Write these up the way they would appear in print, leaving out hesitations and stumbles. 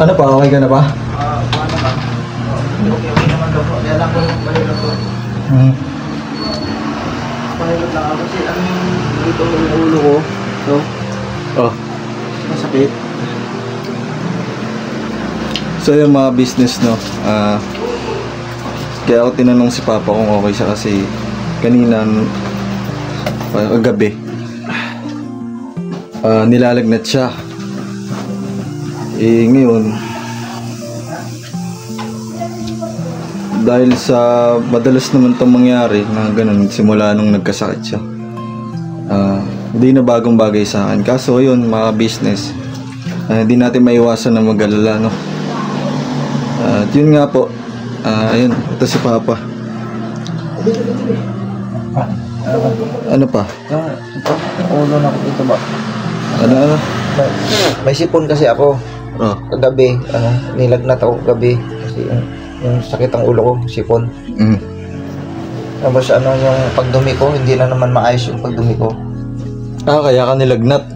Ano pa? Okay ka na ba? Paano ba? Okay naman daw po. Kaya lang po yung balilot po. Balilot lang ako kasi ang dito yung ulo ko. So, Oh. masakit. So yung mga business, no, kaya ako tinanong si Papa kung okay siya kasi kanina gabi nilalagnat siya. Eh ngayon dahil sa madalas naman itong mangyari na ganun simula nung nagkasakit siya, hindi na bagong bagay sa akin. Kaso yun, mga business, hindi natin maiwasan na mag-alala, no. At yun nga po, ayun, ito si Papa. Ano pa? Yung ulo na ito ba? Ano? May sipon kasi ako. Oh. Kagabi, nilagnat ako kagabi. Kasi yung sakit ang ulo ko, sipon. Tapos yung pagdumi ko, hindi na naman maayos yung pagdumi ko. Kaya ka nilagnat?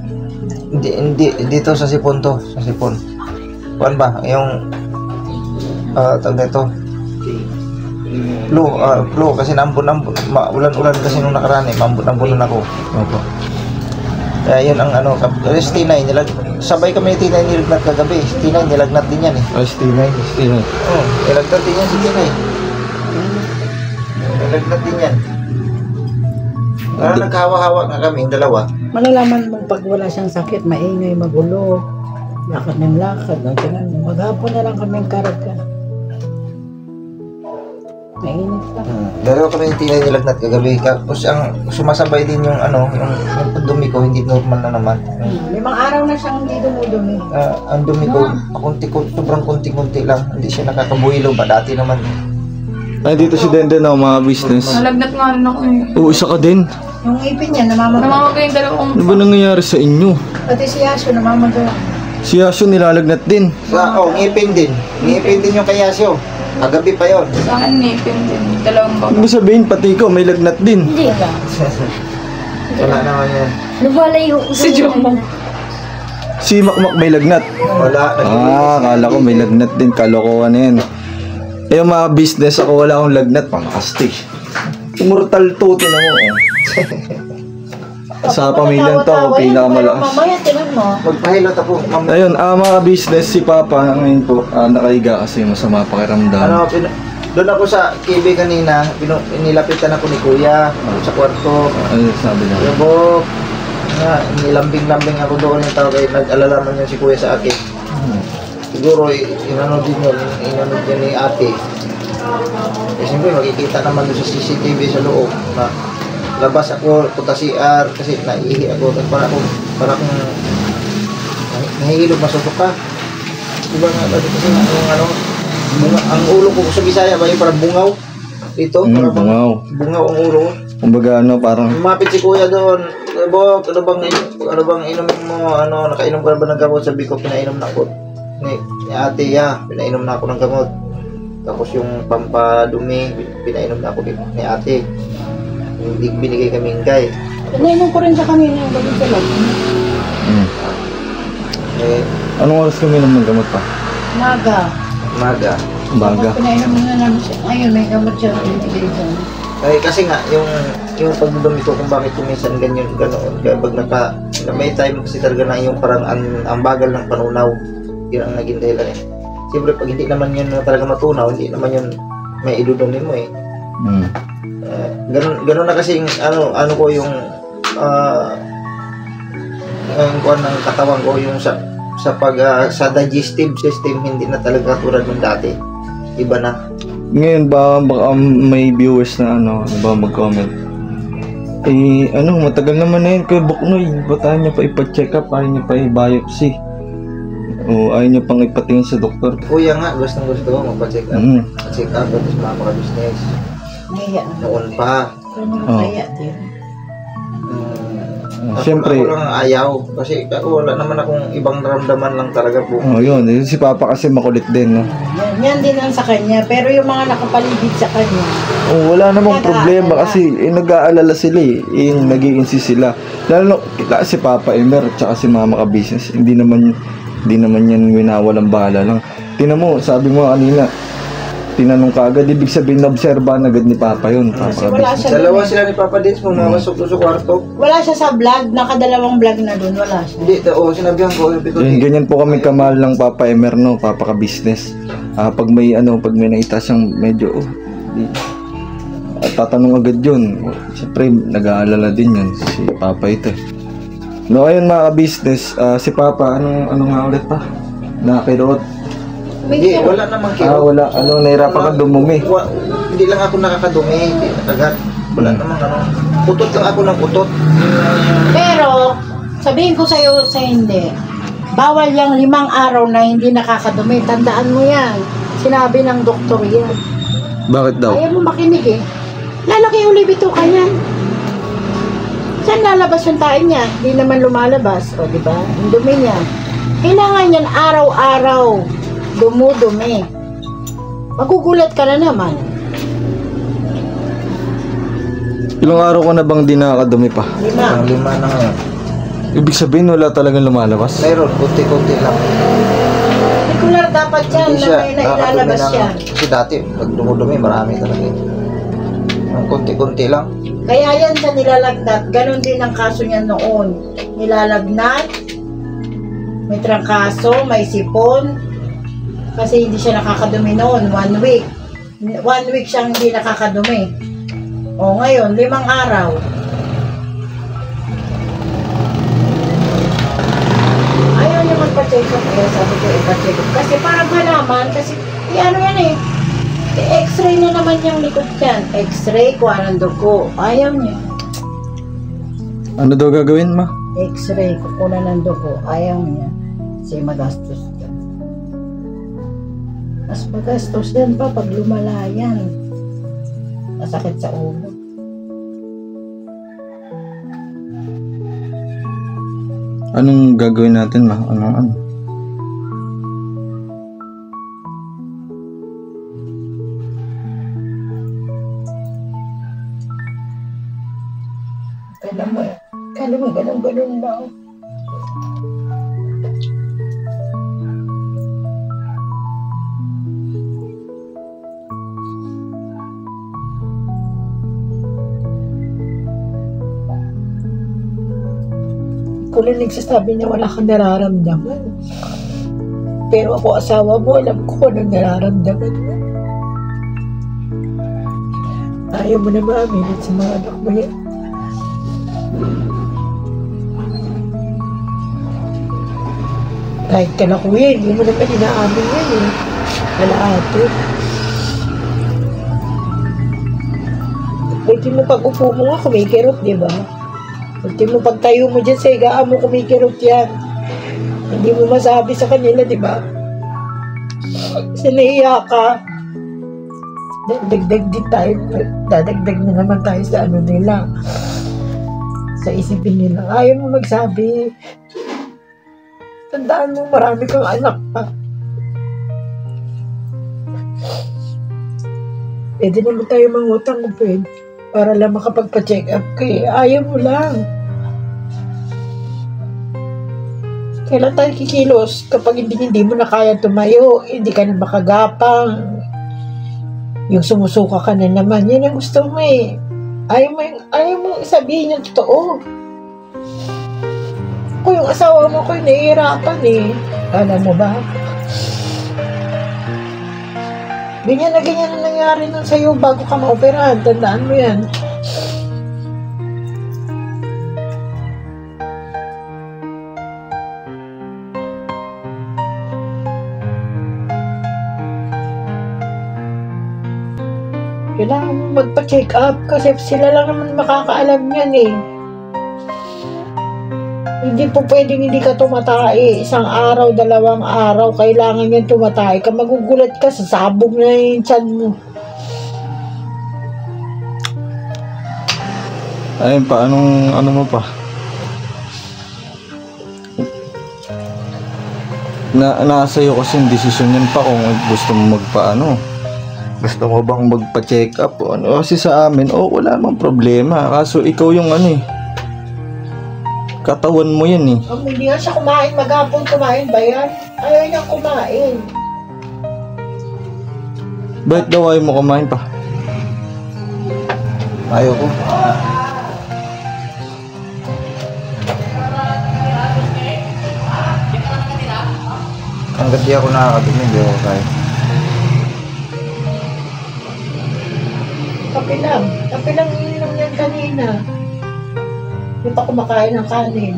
Hindi, dito sa sipon to, sa sipon. Kuan ba? Yung, tawag nito. Flu, kasi naambon, ulan-ulan kasi nung nakaraan maambon-ambonan ako. Opo. Kaya yun ang kasi Tinay, sabay kami ni Tinay nilagnat kagabi. Tinay, nilagnat din yan eh. Tinay. Oo, nilagnat din yan si Tinay. Nilagnat din yan. Naghawa-hawa nga kami, yung dalawa. Malalaman mo pag wala siyang sakit, maingay, magulo, lakad ng lakad, no? Tingnan mo, maghapon na lang kaming karga. Mainit lang. Dalawa kami yung Tinay nilagnat kagabi. Tapos ang sumasabay din yung yung pagdumi ko, hindi normal na naman. Limang araw na siyang hindi dumudumi. Ang dumi ko, sobrang kunti-kunti lang. Hindi siya nakakabuhilo ba? Dati naman. Ay, dito si Denden na mga business. Nalagnat nga rin ako eh. Oo, isa ka din. Yung ipin niya, namamaga. Namamaga yung dalawang... Ano ba nangyayari sa inyo? Pati si Yasho, namamaga. Si Yasho nilalagnat din. Ngipin din. Ngipin din yung kay Yasyo. Kagabi pa yon. Sa akin ngipin din. Dalawang baga. Ibig sabihin, pati ikaw may lagnat din. Hindi lang. Wala naman yan. Lumalayo. Si Jong. Si Makmak may lagnat. Wala. Akala ko may lagnat din. Kalokohan na yan. Eh, yung mga business, ako wala akong lagnat. Pamakastig. Immortal to, tinan mo. Sa pamilyang to, ako pinakamalakas. Mamaya, tinan mo. Magpahilot ako. Ayun, mga business, si Papa ngayon po, nakahiga kasi masama pakiramdam. Doon ako sa KB kanina, nilapitan ako ni Kuya sa kwarto. Ano sabi niya? Lubok. Nilambing-lambing ako doon yung tao kaya nag-alala man yun si Kuya sa akin. Siguro, inano din yun, inano din ni ate. Eh, siyempre, makikita naman doon sa CCTV sa loob na labas ako, punta CR, kasi naihi ako, para akong nahihilog, masukok ka. Diba nga, kasi ang ulo ko sa Bisaya ba yung parang bungaw? Dito, parang bungaw ang ulo ko. Kumbaga parang... Lumapit si Kuya doon, Bok, ano bang inumin mo, nakainom ka na ba ng gamot? Sabi ko, pinainom na ako. Ni ate, pinainom na ako ng gamot. Tapos yung pampadumi, pinainom na ako ni ate. Yung binigay kaming kay. Pinainom ko rin sa kanina yung gabi sa loob. Anong oras kami naman gamot pa? Maga. Baga. Pinainom na namin siya. Ayun, may gamot siya. Ay, kasi nga, yung pagdudumi ko kung bakit kuminsan ganyan, ganoon. Kaya pag may time kasi talaga na yung parang ang bagal ng panunaw. Yun ang naging dahilan eh. Siyempre, pag hindi naman yun talaga matunaw, hindi naman yun may idudumi mo eh. Ganun na kasi ano ko yung kuwan ng katawan ko yung sa digestive system hindi na talaga tulad ng dati. Iba na. Ngayon baka may viewers na mag-comment. Matagal naman na yun kay Buknoy. Ba't ayaw niya pa ipa-check up? Ayaw niya pa i-biopsy? O ayaw niya pang ipatingin sa doktor? Kuya nga, gusto ko magpa-check up. Check up, tapos mapaka-business. Nahiya na. Noon pa. Nahiya din. Siyempre. Ako lang ayaw. Kasi wala naman akong ibang naramdaman lang talaga po. Yun. Si Papa kasi makulit din, no? Yan din ang sa kanya. Pero yung mga nakapaligid sa kanya. Wala namang problema kasi nag-aalala sila nag-i-insist sila. Lalo si Papa Emer at saka si Mama ka-business. Hindi naman Di naman yan winawalang bala lang. Tinan mo, sabi mo kanina, tinanong ka agad, ibig sabihin na-obserbahan agad ni Papa yun. Kasi Papa wala business. siya Dalawa doon. sila ni Papa Dins, pumasok doon sa kwarto. Wala siya sa vlog, nakadalawang vlog na doon, wala siya. Hindi, sinabihan ko. Sabi ko, Yun, ganyan po kami kamahal ng Papa Emer, no? Papa ka-business. Pag may nakita siyang medyo, tatanong agad yun. Siyempre, nag-aalala din yun, si Papa ito. No, ayun mga ka-business, si Papa, ano nga ulit pa? Nakirot. Hindi, wala namang Wala. Nahirapan ka dumumi. Hindi lang ako nakakadumi, hindi agad. Wala namang Utot lang ako ng utot. Pero, sabihin ko sa'yo sa hindi, bawal yung 5 araw na hindi nakakadumi. Tandaan mo yan. Sinabi ng doktor yan. Bakit daw? Ayaw mo makinig eh. Lalaki uli bito ka niyan. Saan lalabas yung tayo niya? Hindi naman lumalabas. O, di ba? Yung dumi niya. Kailangan yan araw-araw. Dumudumi. Magugulat ka na naman. Ilang araw ko na bang di nakakadumi pa? 5. Ang 5 na ngayon. Ibig sabihin wala talagang lumalabas? Mayroon, kunti-kunti lang. Regular dapat yan Hindi na siya may nailalabas nakakadumi yan. Kasi dati, pag dumudumi, marami talaga. Ang kunti-kunti lang. Kaya yan sa nilalagnat, ganun din ang kaso niya noon. Nilalagnat, may trangkaso, may sipon, kasi hindi siya nakakadumi noon, 1 week. 1 week siyang hindi nakakadumi. O ngayon, 5 araw. Ayaw niya magpa-check up. Kaya sabi ko, ipa-check up. Kasi para malaman, kasi ano yan eh. X-ray na naman yung likod yan. X-ray, kuha ng dugo. Ayaw niya. Ano daw gagawin, ma? X-ray, kukuha ng dugo. Ayaw niya. Kasi magastos yan. Mas magastos yan pa pag lumala yan. Masakit sa ulo. Anong gagawin natin, ma? Ano? Kala mo ganun lang. Kulang nagsasabi niya wala kang nararamdaman. Pero ako asawa mo, alam ko kung anong nararamdaman mo. Ayaw mo na maamin sa mga anak mo yan. Kahit ka na kuya, hindi mo naman inaamin yan eh. Wala ate. Pwede mo pag-upo mo nga, kumikirot, di ba? Pwede mo pagtayo mo dyan sa higaan mo, kumikirot yan. Hindi mo masabi sa kanila, di ba? Kasi nahiya ka. Dadagdag din tayo. Dadagdag na naman tayo sa ano nila. Sa isipin nila. Ayaw mo magsabi. Tandaan mo, marami kang anak pa. Pwede naman tayo mangutang kung pwede. Para lang makapagpa-check up kayo. Ayaw mo lang. Kailan tayo kikilos? Kapag hindi mo na kaya tumayo, hindi ka na makagapang. Yung sumusuka ka na naman, yan ang gusto mo eh. Ayaw mo sabihin yung totoo. Kung yung asawa mo ko nahihirapan eh. Alam mo ba? Ganyan na nangyari nun sa'yo bago ka maoperahan. Tandaan mo yan. Kailangan mo magpa-check up kasi sila lang naman makakaalam yan eh. Hindi po pwedeng hindi ka tumatay. 1 araw, 2 araw, kailangan yan tumatay ka. Magugulat ka, sasabog na yung tiyan mo. Ayun pa, ano mo pa? Nasa iyo kasi yung desisyon yan pa kung gusto mo gusto mo bang magpa-check up o ano. Kasi sa amin, wala mang problema. Kaso ikaw yung Katawan mo yan eh. Hindi nga siya kumain. Maghapon kumain ba yan? Ayaw niyang kumain. Bakit daw ayaw mo kumain pa? Ayaw ko. Hanggat di ako nakakadumi, hindi ako kaya. Kape lang ininom yan kanina. Hindi pa kumakain ng kanin.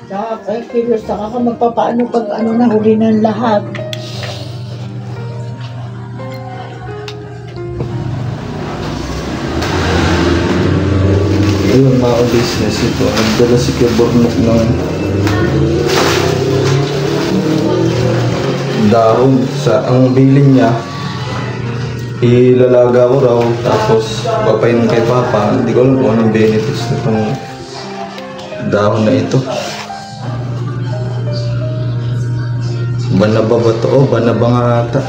Saka kay kilos, saka ka magpapaano pag ano na huli ng lahat. Ayun mga business ito. Nagdala si Kebornok ng dahon sa ang bilin niya. Ilalaga ko raw tapos papainom kay Papa. Hindi ko alam kung anong benefits nitong dahon na ito. Banaba ba ito? Oh, banaba nga ata.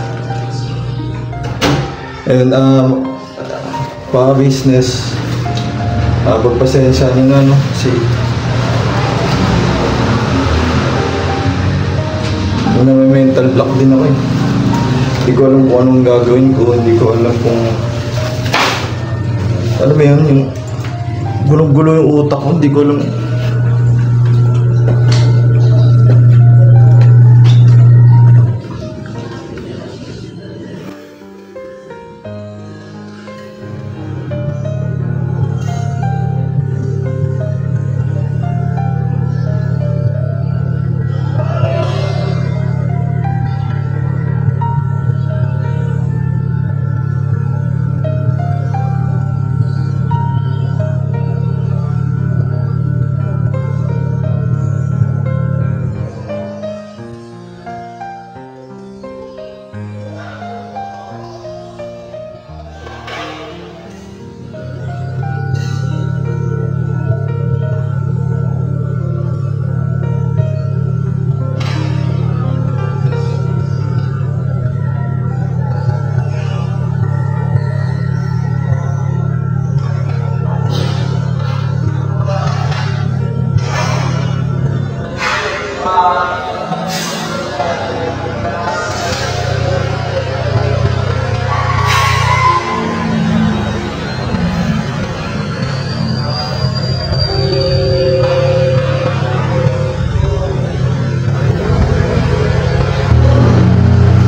And pa business, pagpasensya niyo na no, si may mental block din ako eh. Hindi ko alam kung anong gagawin ko, hindi ko alam kung ano ba yun, yung gulong-gulo yung utak ko, hindi ko alam.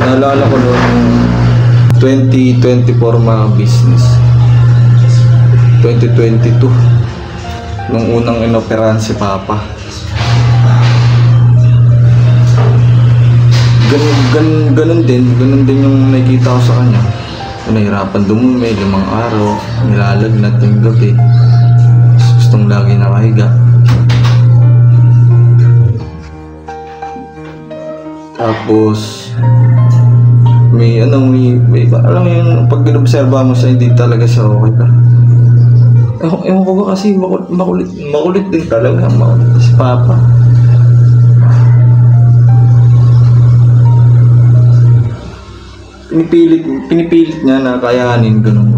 Naalala ko noong 2024 mga business, 2022 nung unang inoperahan si Papa. Ganun din yung nakikita ko sa kanya. Nahirapan dumumi, 5 araw, nilalagnat yung gabi, gustong lagi nakahiga. Tapos may alam mo yung pag binobserba mo siya, hindi talaga siya okay ka. Ewan ko ba kasi makulit din talaga, makulit si Papa. Pinipilit niya na kayanin, ganun.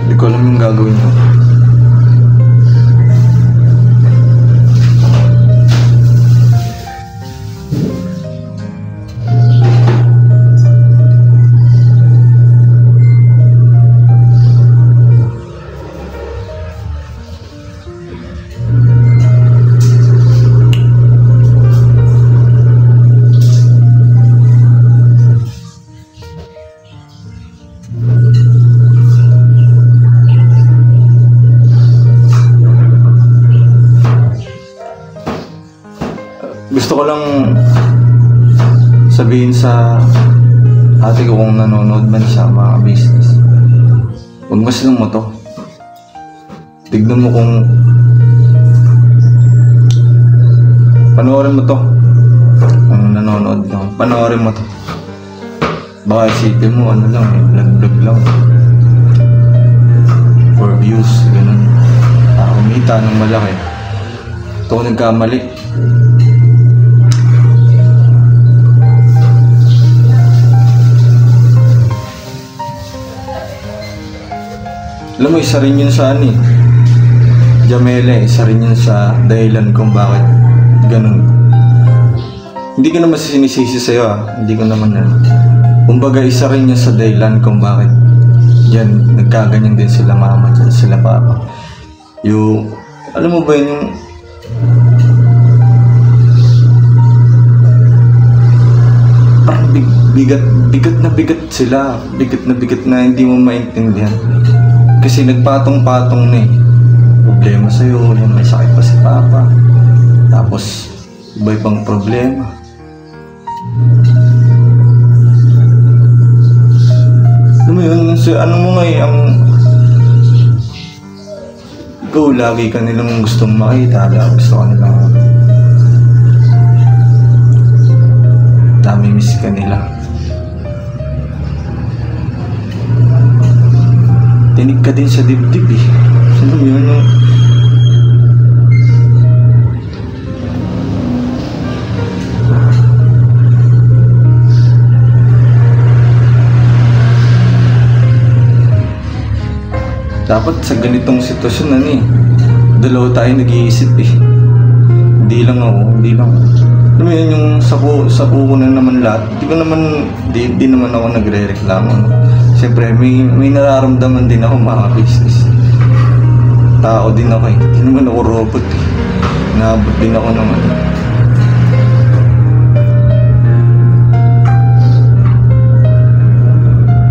Hindi ko alam yung gagawin mo. Gusto ko lang sabihin sa ate ko kung nanonood man siya mga business, huwag masilong mo to. Tignan mo kung panoorin mo to, kung nanonood lang. Panoorin mo to. Baka isipin mo, ano lang, vlog lang. For views, ganun. Kumita ng malaki. Ito ko nagkamali. Alam mo, isa rin yun sa ano eh. Jamela, isa rin yun sa dahilan kung bakit ganun. Hindi ko naman sinisisi sa'yo Hindi ko naman kumbaga isa rin yun sa dahilan kung bakit yan, nagkaganyan din sila mama dyan, sila papa. Yung, alam mo ba yun yung parang bigat sila. Bigat na hindi mo maintindihan. Kasi nagpatong-patong na problema sa'yo, yung may sakit pa si papa. Tapos, iba-ibang problema. Alam mo yun, ano mo ang ikaw, lagi ka nilang gustong makita, gusto ka nilang nami-miss ka nila. Tinig ka din sa dibdib Alam mo yun, dapat sa ganitong sitwasyon dalawa tayo nag-iisip Hindi lang alam mo yun, yung sa kuko na naman lahat. Di naman ako nagre-reklamo. Siyempre may nararamdaman din ako, mga business. Tao din ako Hindi naman ako robot Naabot din ako naman.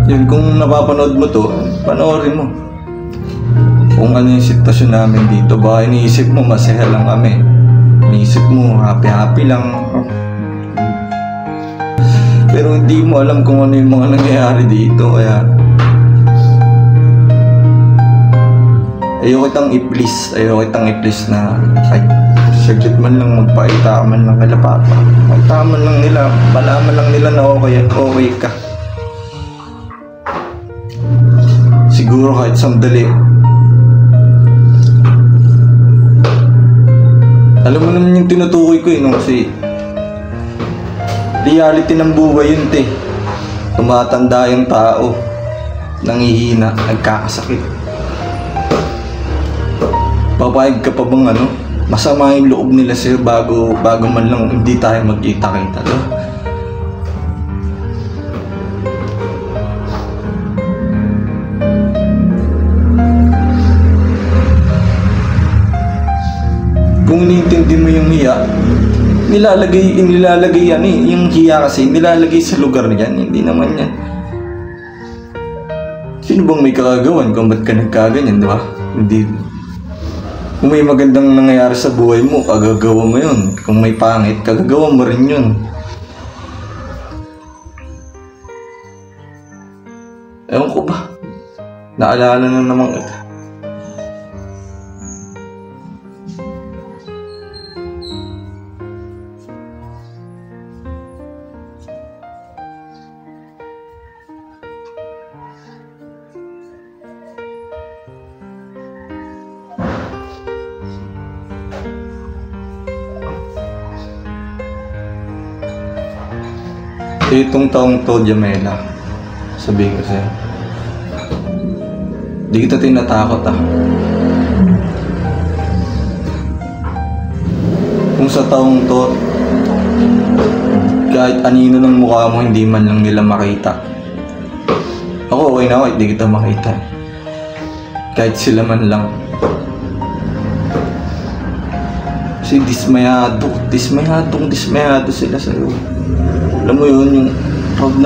Yun, kung napapanood mo to, panoorin mo. Kung ano yung sitwasyon namin dito, baka iniisip mo masaya lang kami. Iniisip mo happy lang. Pero hindi mo alam kung ano yung mga nangyayari dito, kaya ayoko kitang i-please na ay, saglit man lang magpakita man lang kala papa. Makita man lang nila, malaman lang nila na okay ka. Siguro kahit sandali. Alam mo naman yung tinutukoy ko kasi reality ng buhay yun Tumatanda yung tao, nangihina, nagkakasakit. Papayag ka pa bang masama yung loob nila sa'yo bago man lang hindi tayo magkita-kita Kung iniintindi mo yung hiya, nilalagay yan yung hiya kasi nilalagay sa lugar niyan, hindi naman yan. Sino bang may kagagawan kung ba't ka nagkaganyan, di ba? Hindi. Kung may magandang nangyayari sa buhay mo, kagagawa mo yun. Kung may pangit, kagagawa mo rin yun. Ewan ko ba? Naalala na naman ito. Itong taong to, Jamela, sabihin ko sa'yo, di kita tinatakot Kung sa taong to, kahit anino ng mukha mo, hindi man lang nila makita. Ako okay na ako, hindi kita makita. Kahit sila man lang. Kasi dismayado sila sa'yo. Alam mo yun, yung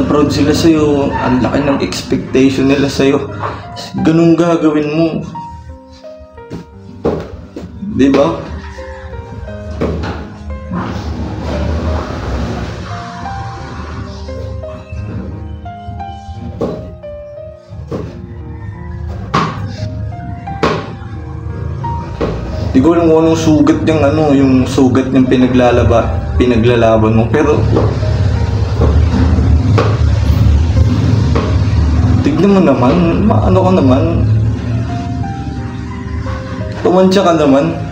proud sila sa'yo, ang laki ng expectation nila sa'yo. Ganun gagawin mo. Diba? Di ko alam kung anong sugat yung yung sugat yung pinaglalaban mo. Pero, tignan mo naman, ano ka naman. Tumansya ka naman.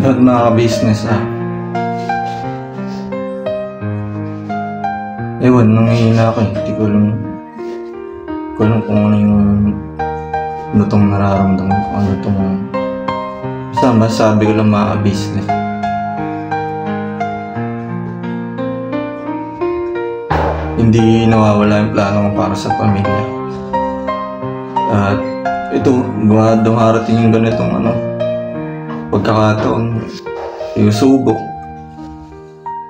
At mga business ewan, nangihina ako eh. Hindi ko alam kung ano itong nararamdaman ko. Ano itong sabi ko lang mga business. Hindi nawawala yung plano ko para sa pamilya. At ito, dumarating yung ganitong pagkakataon, yung subok.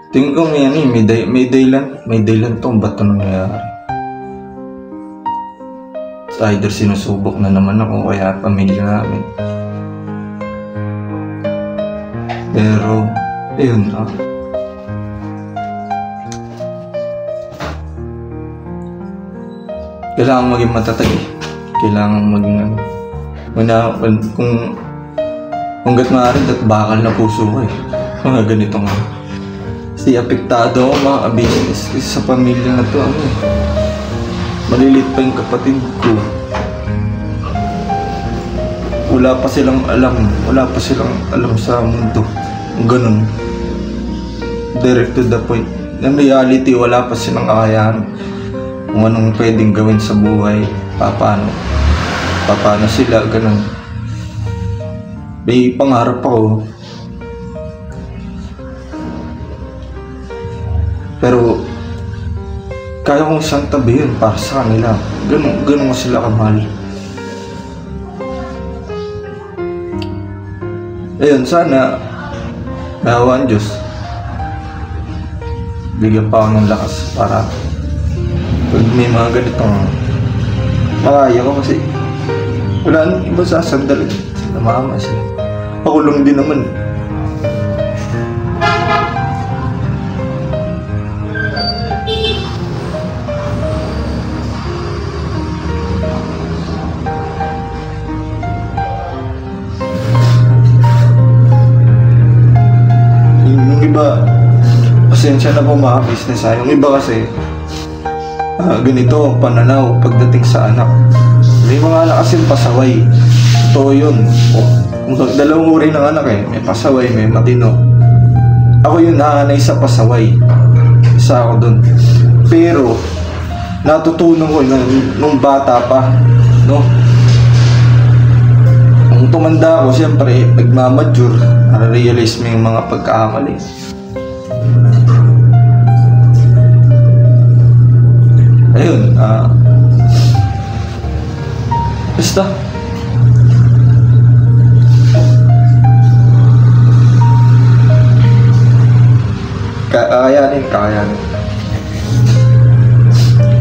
Tingin ko may daylan to, ba't ito nangyayari? Either sinusubok na naman ako, kaya pamilya namin. Pero, ayun kailangan maging matatag eh. Kailangan maging kung hanggat maaari, bakal na puso ko eh. Mga ganito nga. Kasi apektado ako mga business kasi sa pamilya na to malilit pa yung kapatid ko. Wala pa silang alam sa mundo. Ganun. Direct to the point. In reality, wala pa silang kakayahan kung anong pwedeng gawin sa buhay. Paano sila, ganun. May pangarap ako. Pero kaya kong isang tabi yun para sa kanila. Ganun ko sila kamahal. Ayun, sana nahawa ang Diyos. Bigyan pa ako ng lakas para pag may mga ganitong makaya ko kasi wala nang iba sasandalin. Namama sila. Ako lang din naman. Yung iba, pasensya na po mga business Yung iba kasi, ganito pananaw pagdating sa anak. May mga anak kasi pasaway. Totoo yun. Dalawang uri ng anak may pasaway, may matino. Ako yung nahanay sa pasaway. Isa ako dun. Pero natutunan ko nung bata pa, no? Nung tumanda ako, siyempre nagmamature, na-realize mo yung mga pagkakamali. Ayun, basta kakayanin.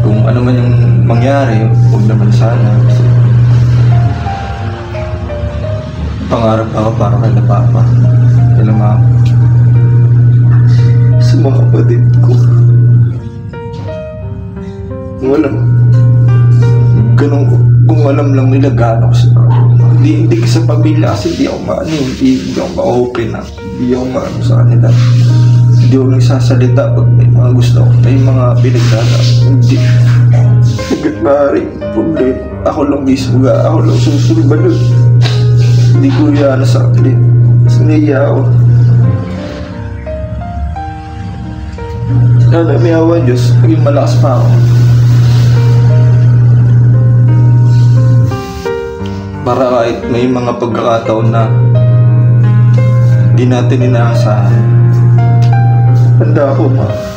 Kung ano man yung mangyari, huwag naman sana. Pangarap ako para kay Papa, kay Mama, sa mga kapatid ko. Kung alam lang nila gaano ko sila. Hindi ka sa pamilya kasi hindi ako ma-open hindi ako maano sa kanila. Hindi ako nagsasalita pag may mga gusto ko, may mga pinagdala. Hindi. Hanggat maaaring problema. Ako lang mismo ako lang susulba nun. Hindi ko yan sa akin. Siniya ako. May awa Diyos, naging malakas pa ako. para kahit may mga pagkakataon na di natin inaasahan, handa ako pa.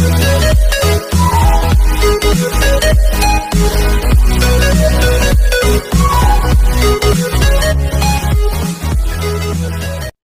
Thank